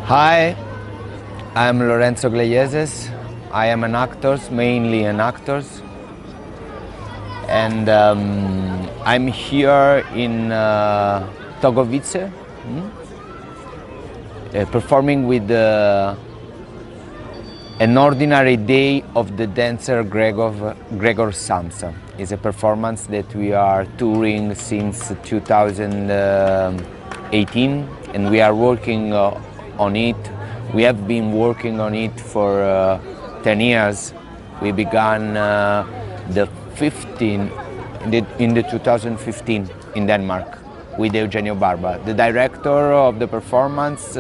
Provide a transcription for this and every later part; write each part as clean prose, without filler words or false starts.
Hi, I'm Lorenzo Gleijeses. I am an actor, mainly an actor, and I'm here in Togovice, performing with an ordinary day of the dancer Gregor Samsa. It's a performance that we are touring since 2018, and we are working on it. We have been working on it for 10 years. We began the 15 in the 2015 in Denmark with Eugenio Barba. The director of the performance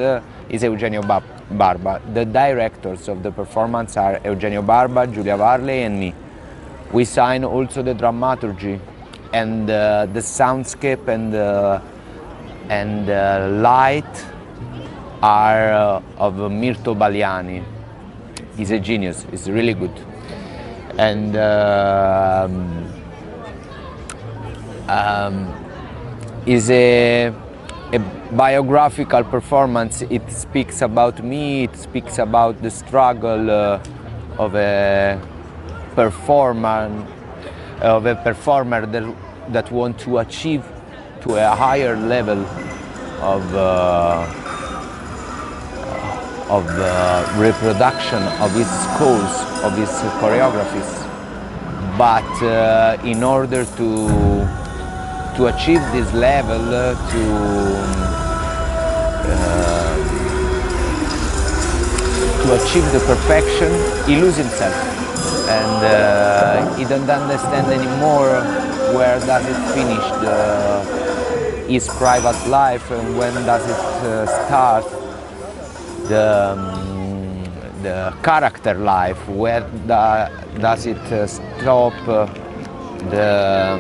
is Eugenio Barba. The directors of the performance are Eugenio Barba, Giulia Varley and me. We sign also the dramaturgy and the soundscape and light are of Mirto Baliani. He's a genius, he's really good. And is a biographical performance. It speaks about me, it speaks about the struggle of a performer that wants to achieve to a higher level of reproduction of his schools, of his choreographies. But in order to achieve this level, to achieve the perfection, he loses himself, and he doesn't understand anymore where does it finish his private life and when does it start the character life, where does it stop the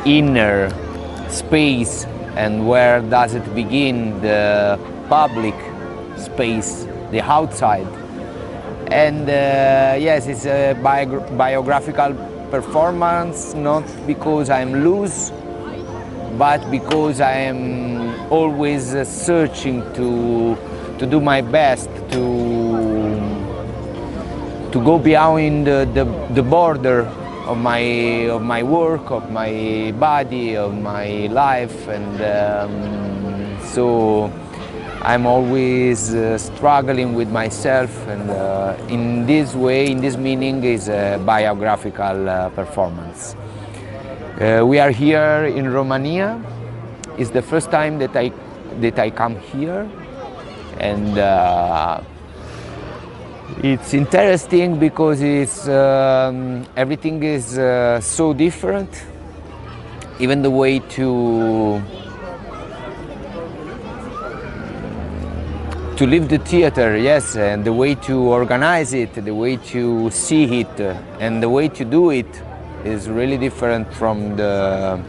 inner space and where does it begin the public space, the outside. And yes, it's a biographical performance, not because I'm loose, but because I am always searching to do my best to go beyond the border of my work, of my body, of my life, and so I'm always struggling with myself, and in this way, in this meaning, is a biographical performance. We are here in Romania. It's the first time that I come here, and it's interesting because it's everything is so different. Even the way to live the theater, yes, and the way to organize it, the way to see it, and the way to do it is really different from the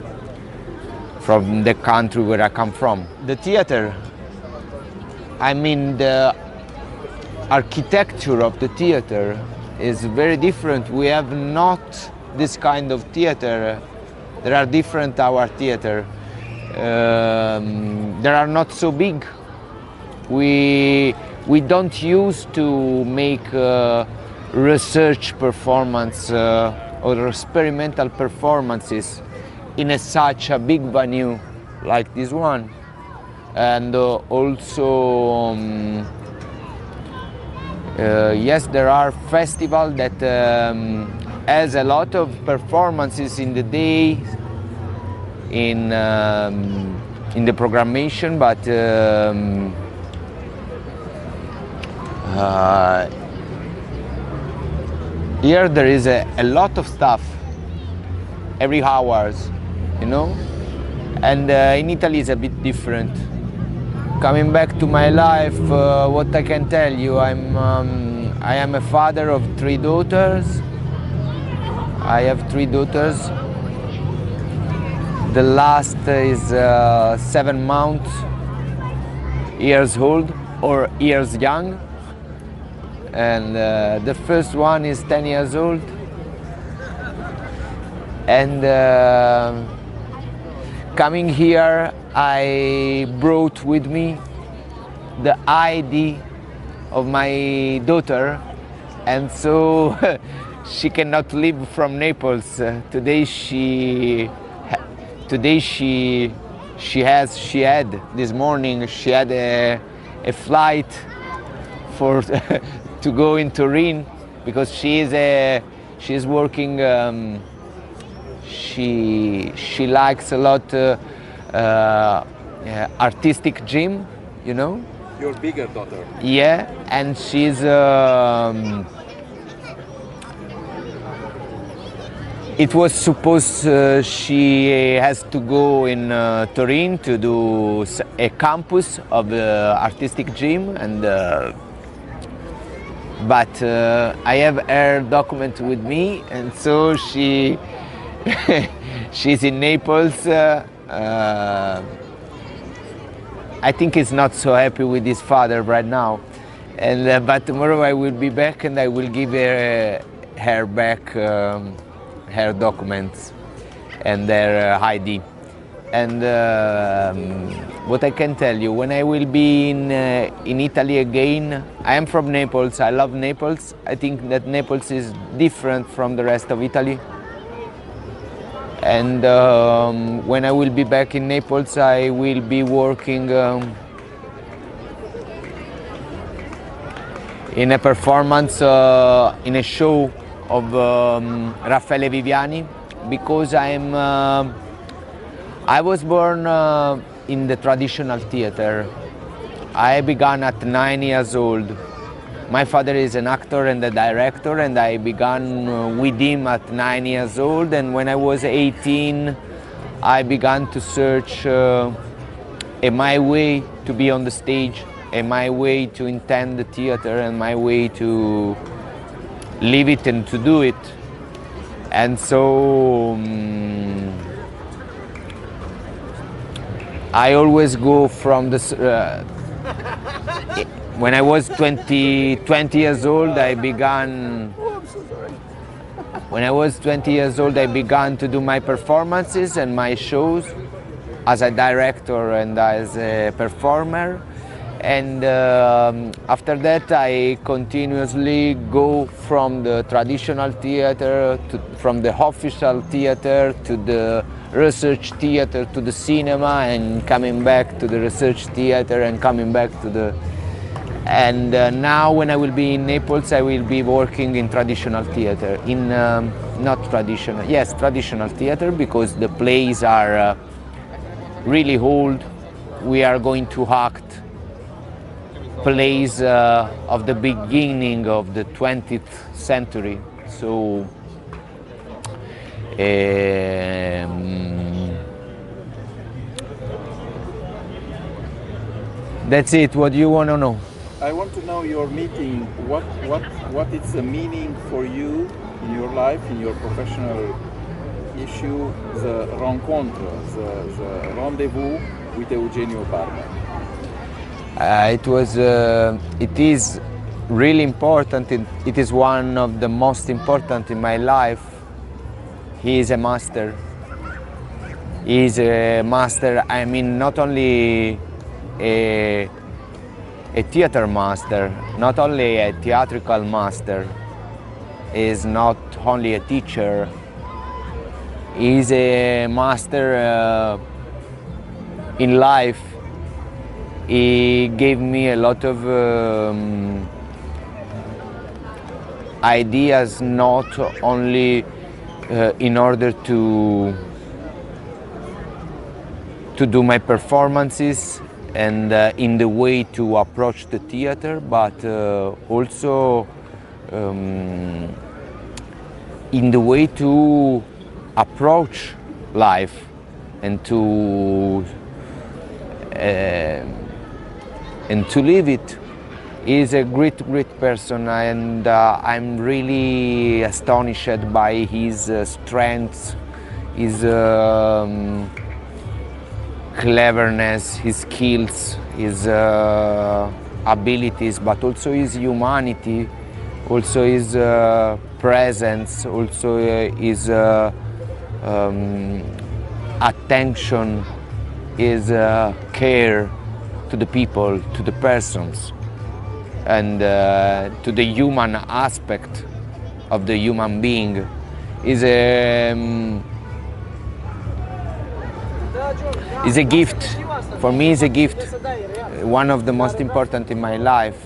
country where I come from. The theater, I mean the architecture of the theater is very different. We have not this kind of theater. There are different our theater. They are not so big. We don't use to make research performance or experimental performances in such a big venue like this one. And also yes, there are festivals that has a lot of performances in the day in the programmation, but here there is a lot of stuff every hours, you know, and in Italy is a bit different. Coming back to my life, what I can tell you, I am a father of 3 daughters. I have 3 daughters. The last is 7 months, years old or years young, and the first one is 10 years old. And coming here, I brought with me the ID of my daughter, and so she cannot leave from Naples. Today she had this morning she had a flight for to go in Turin, because she is working. She likes a lot artistic gym, you know. Your bigger daughter. Yeah, and she's it was supposed she has to go in Turin to do a campus of artistic gym, and but I have her document with me, and so she's in Naples. I think he's not so happy with his father right now, and but tomorrow I will be back and I will give her back her documents and their ID. And what I can tell you, when I will be in Italy again, I am from Naples. I love Naples. I think that Naples is different from the rest of Italy. And when I will be back in Naples, I will be working in a performance, in a show of Raffaele Viviani, because I was born in the traditional theater. I began at 9 years old. My father is an actor and a director, and I began with him at 9 years old. And when I was 18, I began to search my way to be on the stage, my way to intend the theater, and my way to live it and to do it. And so I always go from the when I was 20 years old, I began. When I was 20 years old, I began to do my performances and my shows as a director and as a performer. And after that, I continuously go from the traditional theater, from the official theater to the research theater to the cinema, and coming back to the research theater and coming back to the. And now, when I will be in Naples, I will be working in traditional theater. In not traditional, yes, traditional theater, because the plays are really old. We are going to act plays of the beginning of the 20th century. So that's it. What do you want to know? I want to know your meeting. What is the meaning for you in your life, in your professional issue, the rencontre, the rendezvous with Eugenio Parma? It is really important. It is one of the most important in my life. He is a master. He is a master. I mean, not only a theater master, not only a theatrical master. He is not only a teacher. He is a master in life. He gave me a lot of ideas, not only in order to do my performances and in the way to approach the theater, but also in the way to approach life and to live it. He is a great person, and I'm really astonished by his strengths, his cleverness, his skills, his abilities, but also his humanity, also his presence, also his attention, his care, to the people, to the persons, and to the human aspect of the human being is a gift. For me, it's a gift, one of the most important in my life.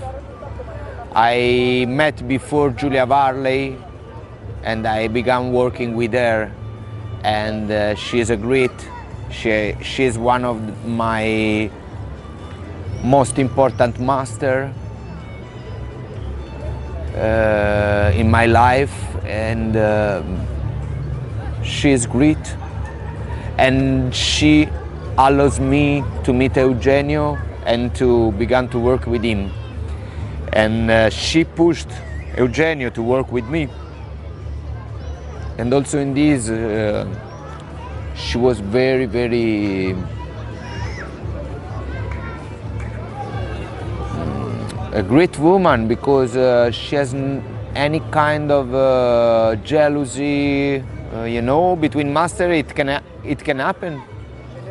I met before Julia Varley, and I began working with her, and she is a great. She is one of my most important master in my life, and she is great, and she allows me to meet Eugenio and to begin to work with him, and she pushed Eugenio to work with me, and also in this she was very a great woman, because she has any kind of jealousy, between master. It can happen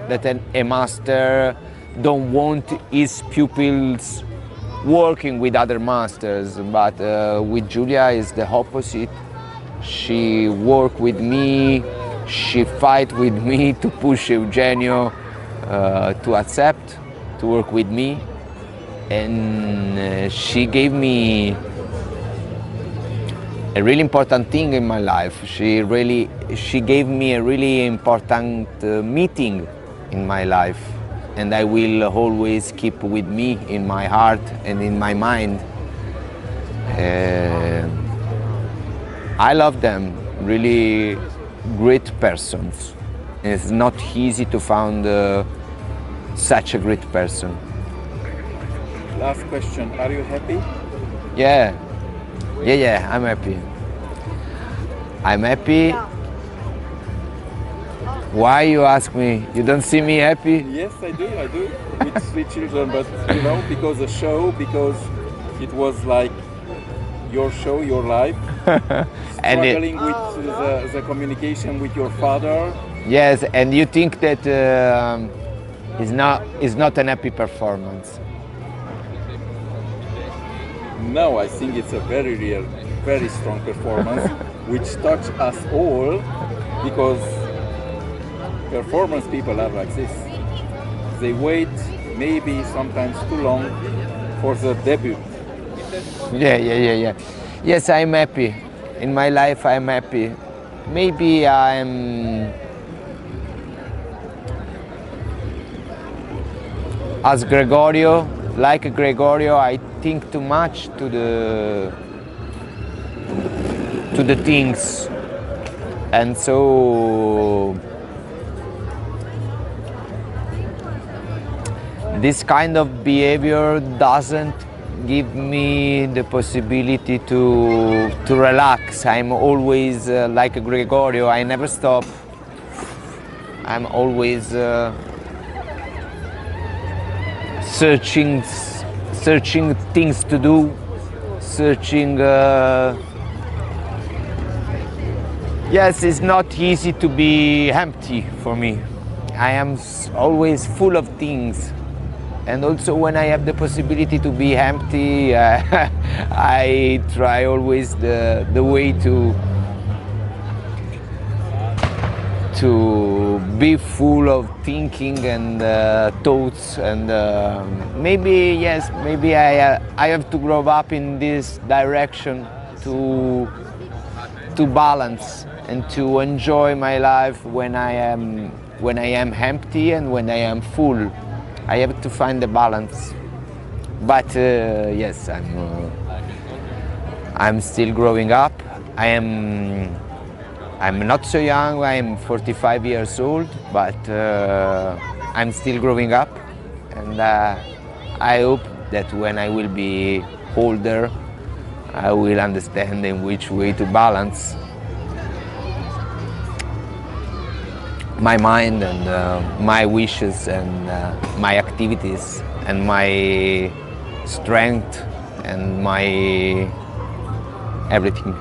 that a master don't want his pupils working with other masters, but with Julia is the opposite. She work with me, she fight with me to push Eugenio to accept to work with me, and she gave me a really important thing in my life. She gave me a really important meeting in my life, and I will always keep with me in my heart and in my mind. I love them, really great persons. It's not easy to find such a great person. Last question, are you happy? Yeah, I'm happy. I'm happy. Why you ask me? You don't see me happy? Yes, I do, with 3 children, but because the show, because it was like your show, your life, struggling with the communication with your father. Yes, and you think that it's not an happy performance? No, I think it's a very real, very strong performance, which touched us all, because performance people are like this. They wait maybe sometimes too long for the debut. Yeah. Yes, I'm happy. In my life, I'm happy. Maybe I'm as Gregorio. Like Gregorio, I think too much to the things, and so this kind of behavior doesn't give me the possibility to relax. I'm always like Gregorio. I never stop. I'm always searching things to do, searching. Yes, it's not easy to be empty for me. I am always full of things, and also when I have the possibility to be empty, I try always the way to be full of thinking and thoughts, and maybe I have to grow up in this direction to balance and to enjoy my life when I am empty and when I am full. I have to find the balance. But yes, I'm still growing up. I'm not so young. I'm 45 years old, but I'm still growing up, and I hope that when I will be older, I will understand in which way to balance my mind and my wishes and my activities and my strength and my everything.